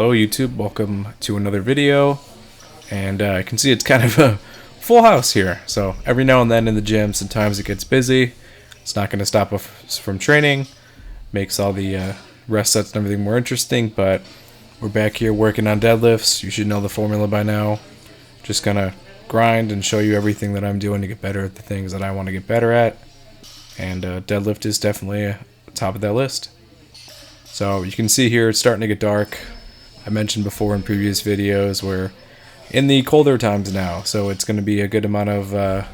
Hello YouTube, welcome to another video, and I can see it's kind of a full house here. So every now and then in the gym, sometimes it gets busy. It's not going to stop us from training, makes all the rest sets and everything more interesting, but we're back here working on deadlifts. You should know the formula by now. Just gonna grind and show you everything that I'm doing to get better at the things that I want to get better at, and deadlift is definitely top of that list. So you can see here it's starting to get dark. I mentioned before in previous videos we're in the colder times now, so it's going to be a good amount of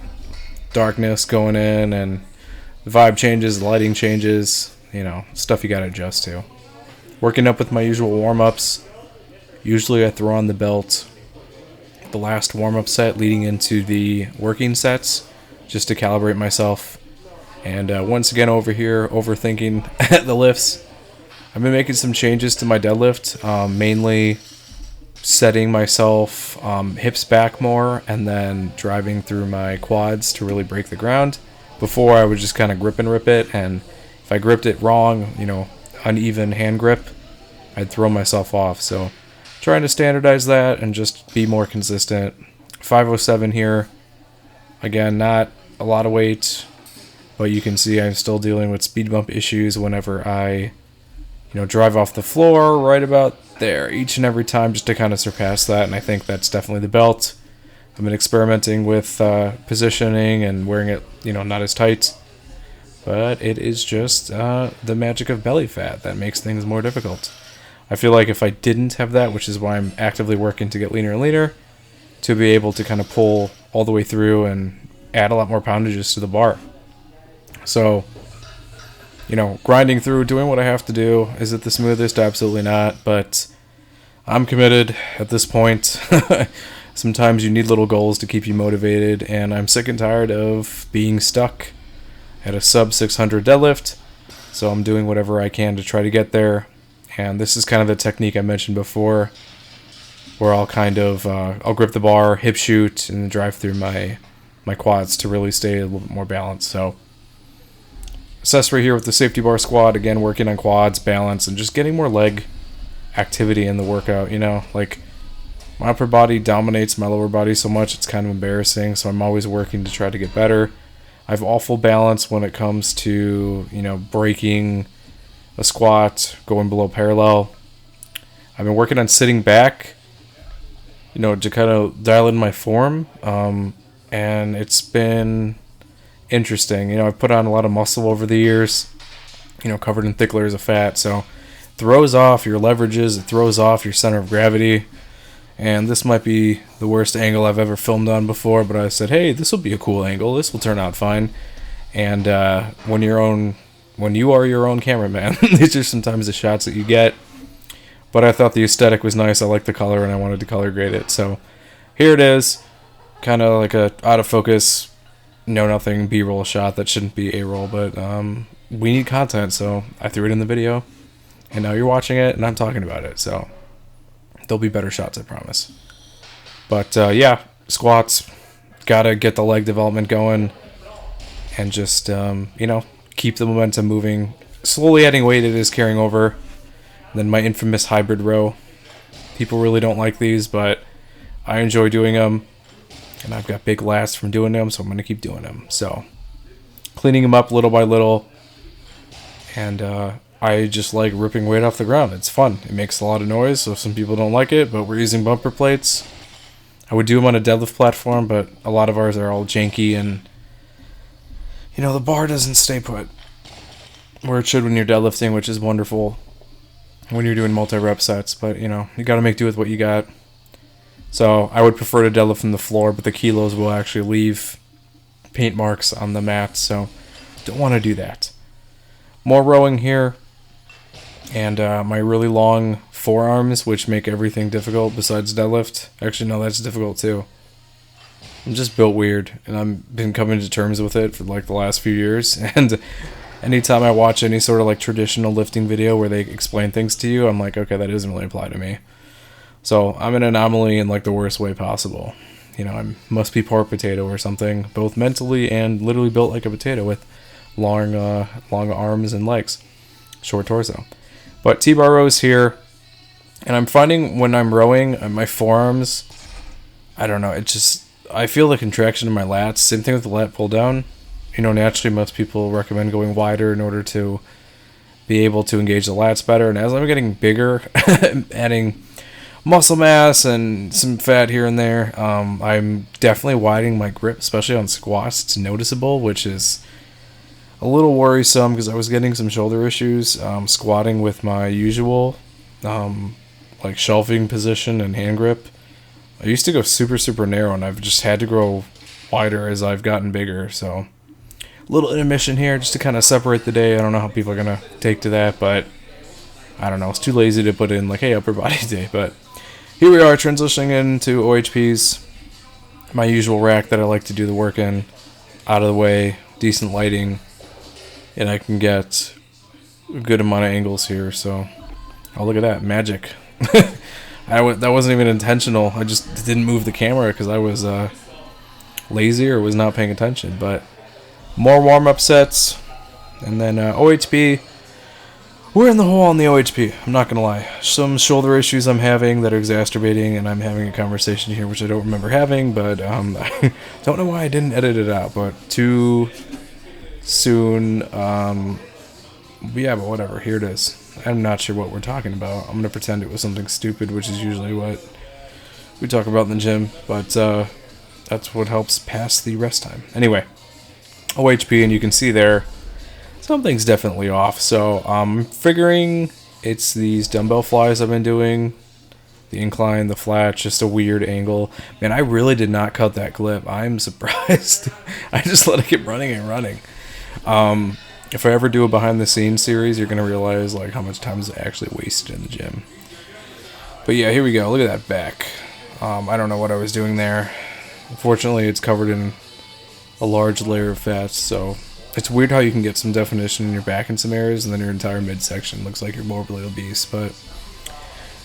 darkness going in, and the vibe changes, the lighting changes, you know, stuff you got to adjust to. Working up with my usual warm-ups. Usually I throw on the belt the last warm-up set leading into the working sets just to calibrate myself. And once again over here, overthinking the lifts. I've been making some changes to my deadlift, mainly setting myself hips back more and then driving through my quads to really break the ground. Before I would just kind of grip and rip it, and if I gripped it wrong, you know, uneven hand grip, I'd throw myself off. So trying to standardize that and just be more consistent. 507 here. Again, not a lot of weight, but you can see I'm still dealing with speed bump issues whenever I drive off the floor right about there each and every time, just to kind of surpass that. And I think that's definitely the belt. I've been experimenting with positioning and wearing it, not as tight, but it is just the magic of belly fat that makes things more difficult. I feel like if I didn't have that, which is why I'm actively working to get leaner and leaner, to be able to kind of pull all the way through and add a lot more poundages to the bar. So, grinding through, doing what I have to do. Is it the smoothest? Absolutely not, but I'm committed at this point. Sometimes you need little goals to keep you motivated, and I'm sick and tired of being stuck at a sub 600 deadlift, so I'm doing whatever I can to try to get there. And this is kind of the technique I mentioned before, where I'll kind of I'll grip the bar, hip shoot, and drive through my quads to really stay a little bit more balanced. So accessory here with the safety bar squat, again working on quads, balance, and just getting more leg activity in the workout. Like my upper body dominates my lower body so much it's kind of embarrassing, so I'm always working to try to get better. I have awful balance when it comes to breaking a squat, going below parallel. I've been working on sitting back, to kind of dial in my form, and it's been interesting. I've put on a lot of muscle over the years, covered in thick layers of fat, so it throws off your leverages, it throws off your center of gravity. And this might be the worst angle I've ever filmed on before, but I said, hey, this will be a cool angle, this will turn out fine. And when you are your own cameraman, these are sometimes the shots that you get. But I thought the aesthetic was nice, I liked the color, and I wanted to color grade it. So here it is, kind of like a out of focus, nothing B-roll shot that shouldn't be A-roll, but we need content, so I threw it in the video, and now you're watching it, and I'm talking about it, so there'll be better shots, I promise. But yeah, squats, gotta get the leg development going, and just keep the momentum moving. Slowly adding weight, it is carrying over. And then my infamous hybrid row. People really don't like these, but I enjoy doing them. And I've got big lats from doing them, so I'm going to keep doing them. So, cleaning them up little by little. And I just like ripping weight off the ground. It's fun. It makes a lot of noise, so some people don't like it, but we're using bumper plates. I would do them on a deadlift platform, but a lot of ours are all janky, and the bar doesn't stay put where it should when you're deadlifting, which is wonderful when you're doing multi-rep sets, but you got to make do with what you got. So I would prefer to deadlift from the floor, but the kilos will actually leave paint marks on the mat, so don't want to do that. More rowing here, and my really long forearms, which make everything difficult besides deadlift. Actually, no, that's difficult too. I'm just built weird, and I've been coming to terms with it for like the last few years, and anytime I watch any sort of like traditional lifting video where they explain things to you, I'm like, okay, that doesn't really apply to me. So I'm an anomaly in like the worst way possible. I must be pork potato or something, both mentally and literally built like a potato with long arms and legs, short torso. But T-bar rows here, And I'm finding when I'm rowing, my forearms, I don't know, I feel the contraction in my lats. Same thing with the lat pull down. You know, naturally most people recommend going wider in order to be able to engage the lats better. And as I'm getting bigger, adding muscle mass and some fat here and there, I'm definitely widening my grip, especially on squats. It's noticeable, which is a little worrisome because I was getting some shoulder issues squatting with my usual like shelving position and hand grip. I used to go super narrow, and I've just had to grow wider as I've gotten bigger. So a little intermission here just to kind of separate the day. I don't know how people are going to take to that, but I don't know. It's too lazy to put in like, hey, upper body day. But here we are transitioning into OHPs. My usual rack that I like to do the work in. Out of the way, decent lighting, and I can get a good amount of angles here. So, oh, look at that. Magic. That wasn't even intentional. I just didn't move the camera because I was lazy or was not paying attention. But more warm-up sets, and then OHP. We're in the hole on the OHP. I'm not gonna lie. Some shoulder issues I'm having that are exacerbating, and I'm having a conversation here which I don't remember having. But I don't know why I didn't edit it out. But too soon. Yeah, but whatever. Here it is. I'm not sure what we're talking about. I'm going to pretend it was something stupid, which is usually what we talk about in the gym. But that's what helps pass the rest time. Anyway, OHP, and you can see there, something's definitely off. So I'm figuring it's these dumbbell flies I've been doing. The incline, the flat, just a weird angle. Man, I really did not cut that clip. I'm surprised. I just let it keep running and running. If I ever do a behind the scenes series, you're going to realize like how much time is actually wasted in the gym. But yeah, here we go. Look at that back. I don't know what I was doing there. Unfortunately, it's covered in a large layer of fat, so it's weird how you can get some definition in your back in some areas, and then your entire midsection looks like you're morbidly obese. But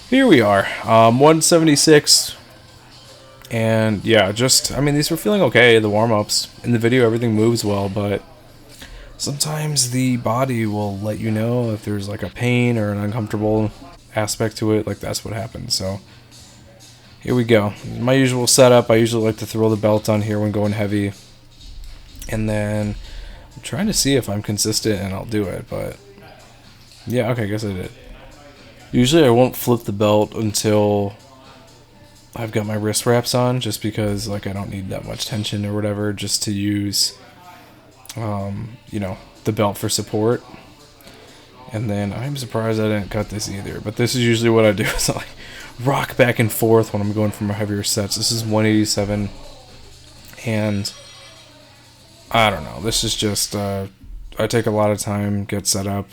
here we are, 176. And yeah, these were feeling okay, the warm-ups. In the video, everything moves well, but sometimes the body will let you know if there's like a pain or an uncomfortable aspect to it. Like that's what happens. So here we go. My usual setup. I usually like to throw the belt on here when going heavy. And then I'm trying to see if I'm consistent and I'll do it. But yeah, okay, I guess I did. Usually I won't flip the belt until I've got my wrist wraps on, just because like I don't need that much tension or whatever, just to use the belt for support. And then I'm surprised I didn't cut this either, but this is usually what I do. So I rock back and forth when I'm going for my heavier sets. This is 187, and I don't know, this is just I take a lot of time, get set up,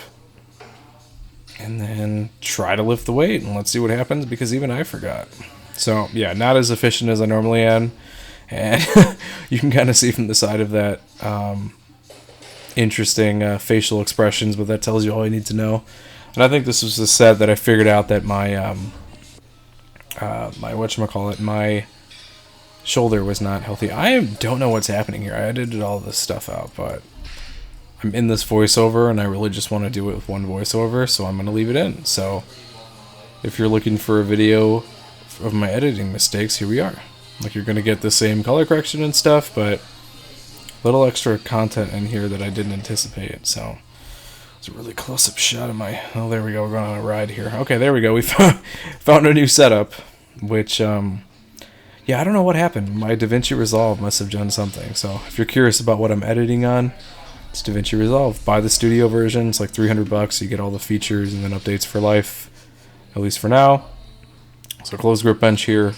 and then try to lift the weight, and let's see what happens, because even I forgot. So yeah, not as efficient as I normally am, and you can kind of see from the side of that interesting facial expressions, but that tells you all you need to know. And I think this was the set that I figured out that my my shoulder was not healthy. I don't know what's happening here. I edited all this stuff out, but I'm in this voiceover, and I really just want to do it with one voiceover, so I'm going to leave it in. So if you're looking for a video of my editing mistakes, here we are. Like, you're going to get the same color correction and stuff, but little extra content in here that I didn't anticipate. So it's a really close-up shot of my... Oh, there we go. We're going on a ride here. Okay, there we go. We found a new setup, which, yeah, I don't know what happened. My DaVinci Resolve must have done something. So if you're curious about what I'm editing on, it's DaVinci Resolve. Buy the studio version. It's like $300. You get all the features and then updates for life, at least for now. So closed grip bench here.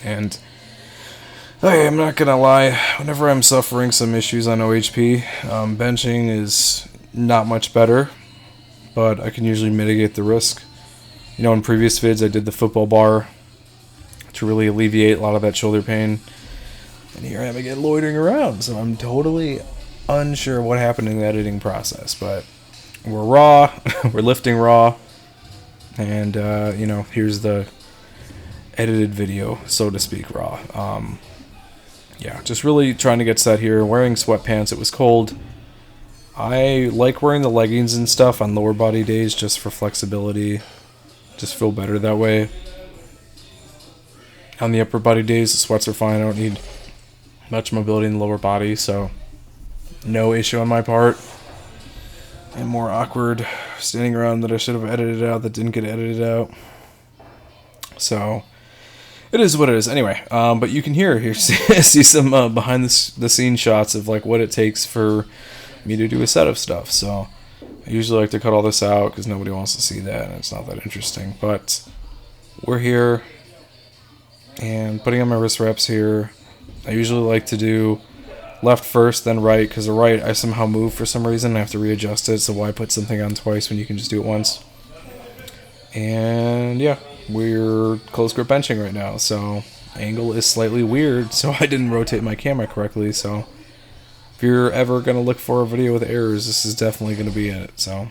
And hey, I'm not gonna lie, whenever I'm suffering some issues on OHP, benching is not much better, but I can usually mitigate the risk. You know, in previous vids I did the football bar to really alleviate a lot of that shoulder pain, and here I am again loitering around, so I'm totally unsure what happened in the editing process. But we're raw, we're lifting raw, and here's the edited video, so to speak, raw. Yeah, just really trying to get set here. Wearing sweatpants. It was cold. I like wearing the leggings and stuff on lower body days just for flexibility. Just feel better that way. On the upper body days, the sweats are fine. I don't need much mobility in the lower body, so no issue on my part. And more awkward standing around that I should have edited out that didn't get edited out. So it is what it is. Anyway, but you can here see some behind the scene shots of like what it takes for me to do a set of stuff. So I usually like to cut all this out because nobody wants to see that and it's not that interesting. But we're here and putting on my wrist reps here. I usually like to do left first, then right, because the right I somehow move for some reason. I have to readjust it, so why put something on twice when you can just do it once? And yeah, we're close grip benching right now, so angle is slightly weird, so I didn't rotate my camera correctly. So if you're ever going to look for a video with errors, this is definitely going to be it. So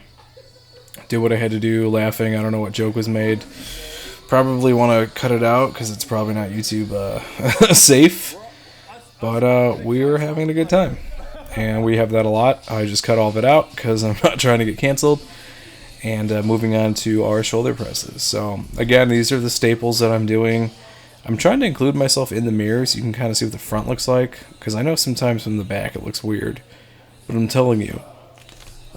did what I had to do, laughing. I don't know what joke was made. Probably want to cut it out because it's probably not YouTube safe. But we're having a good time. And we have that a lot. I just cut all of it out because I'm not trying to get canceled. And moving on to our shoulder presses. So again, these are the staples that I'm doing. I'm trying to include myself in the mirror so you can kind of see what the front looks like. Because I know sometimes from the back it looks weird. But I'm telling you,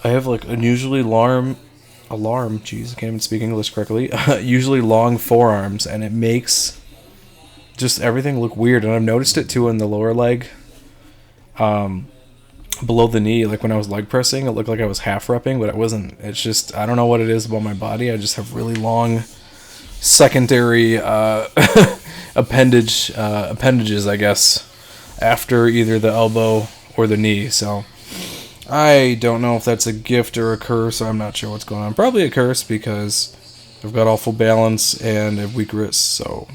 I have like unusually jeez, I can't even speak English correctly. Usually long forearms, and it makes just everything look weird. And I've noticed it too in the lower leg. Below the knee, like when I was leg pressing, it looked like I was half repping, but it wasn't. It's just, I don't know what it is about my body. I just have really long secondary appendages, I guess, after either the elbow or the knee. So I don't know if that's a gift or a curse. I'm not sure what's going on. Probably a curse because I've got awful balance and I have weak wrists, so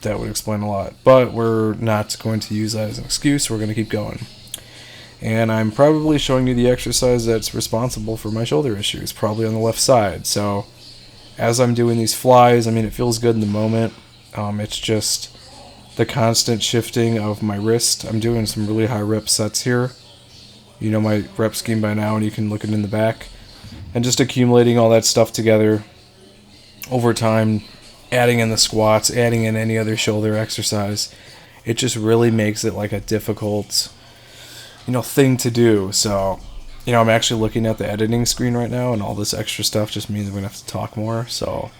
that would explain a lot. But we're not going to use that as an excuse. We're going to keep going. And I'm probably showing you the exercise that's responsible for my shoulder issues, probably on the left side. So as I'm doing these flies, I mean, it feels good in the moment. It's just the constant shifting of my wrist. I'm doing some really high rep sets here. You know my rep scheme by now, and you can look it in the back. And just accumulating all that stuff together over time, adding in the squats, adding in any other shoulder exercise, it just really makes it like a difficult thing to do. So, I'm actually looking at the editing screen right now, and all this extra stuff just means I'm going to have to talk more. So,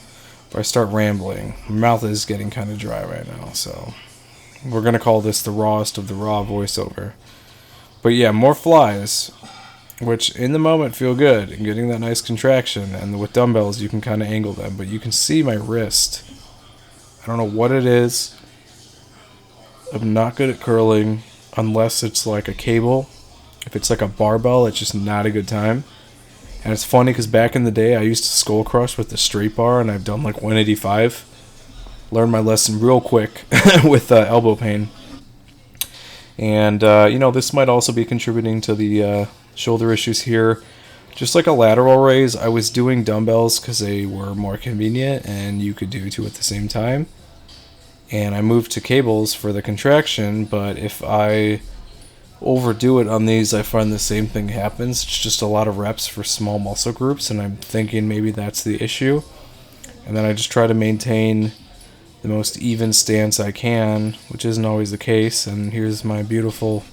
if I start rambling, my mouth is getting kind of dry right now. So, we're going to call this the rawest of the raw voiceover. But yeah, more flies, which in the moment feel good, and getting that nice contraction. And with dumbbells, you can kind of angle them, but you can see my wrist. I don't know what it is. I'm not good at curling. Unless it's like a cable. If it's like a barbell, it's just not a good time. And it's funny because back in the day, I used to skull crush with the straight bar, and I've done like 185. Learned my lesson real quick with elbow pain. And, this might also be contributing to the shoulder issues here. Just like a lateral raise, I was doing dumbbells because they were more convenient and you could do two at the same time. And I moved to cables for the contraction, but if I overdo it on these, I find the same thing happens. It's just a lot of reps for small muscle groups, and I'm thinking maybe that's the issue. And then I just try to maintain the most even stance I can, which isn't always the case. And here's my beautiful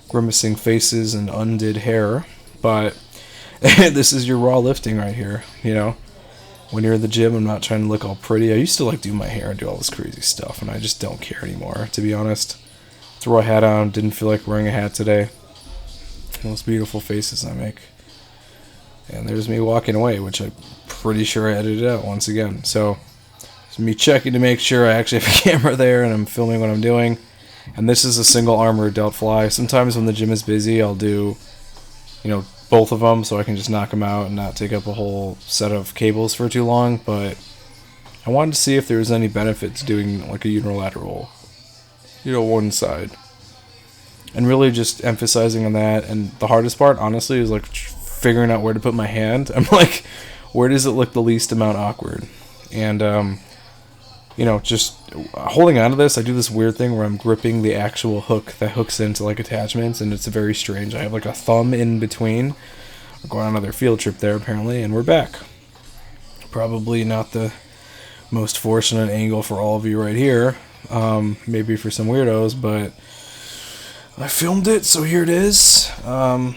grimacing faces and undid hair. But this is your raw lifting right here, When you're in the gym, I'm not trying to look all pretty. I used to do my hair and do all this crazy stuff, and I just don't care anymore, to be honest. Throw a hat on, didn't feel like wearing a hat today. Most beautiful faces I make. And there's me walking away, which I'm pretty sure I edited out once again. So, it's me checking to make sure I actually have a camera there and I'm filming what I'm doing. And this is a single arm or delt fly. Sometimes when the gym is busy, I'll do, both of them so I can just knock them out and not take up a whole set of cables for too long. But I wanted to see if there was any benefit to doing like a unilateral, one side, and really just emphasizing on that. And the hardest part, honestly, is like figuring out where to put my hand. I'm like, where does it look the least amount awkward? And just holding on to this, I do this weird thing where I'm gripping the actual hook that hooks into like attachments, and it's very strange. I have like a thumb in between. We're going on another field trip there apparently, and we're back. Probably not the most fortunate angle for all of you right here. Maybe for some weirdos, but I filmed it, so here it is. I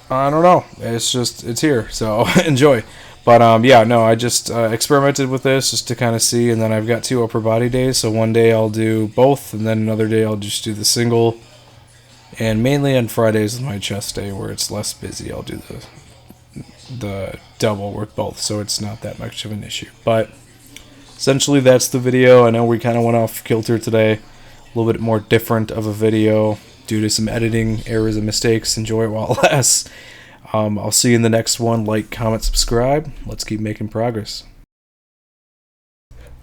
don't know. It's here, so enjoy. But yeah, no, I just experimented with this just to kind of see, and then I've got 2 upper body days. So one day I'll do both, and then another day I'll just do the single. And mainly on Fridays is my chest day, where it's less busy. I'll do the double with both, so it's not that much of an issue. But essentially, that's the video. I know we kind of went off kilter today, a little bit more different of a video due to some editing errors and mistakes. Enjoy it while it lasts. I'll see you in the next one. Like, comment, subscribe. Let's keep making progress.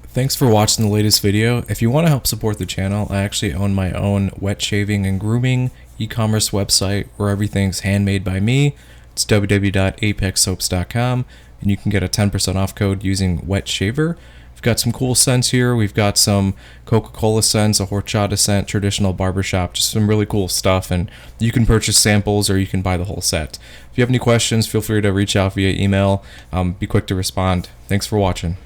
Thanks for watching the latest video. If you want to help support the channel, I actually own my own wet shaving and grooming e-commerce website where everything's handmade by me. It's www.apexsoaps.com, and you can get a 10% off code using wet shaver. We've got some cool scents here. We've got some Coca-Cola scents, a horchata scent, traditional barbershop, just some really cool stuff. And you can purchase samples or you can buy the whole set. If you have any questions, feel free to reach out via email. Be quick to respond. Thanks for watching.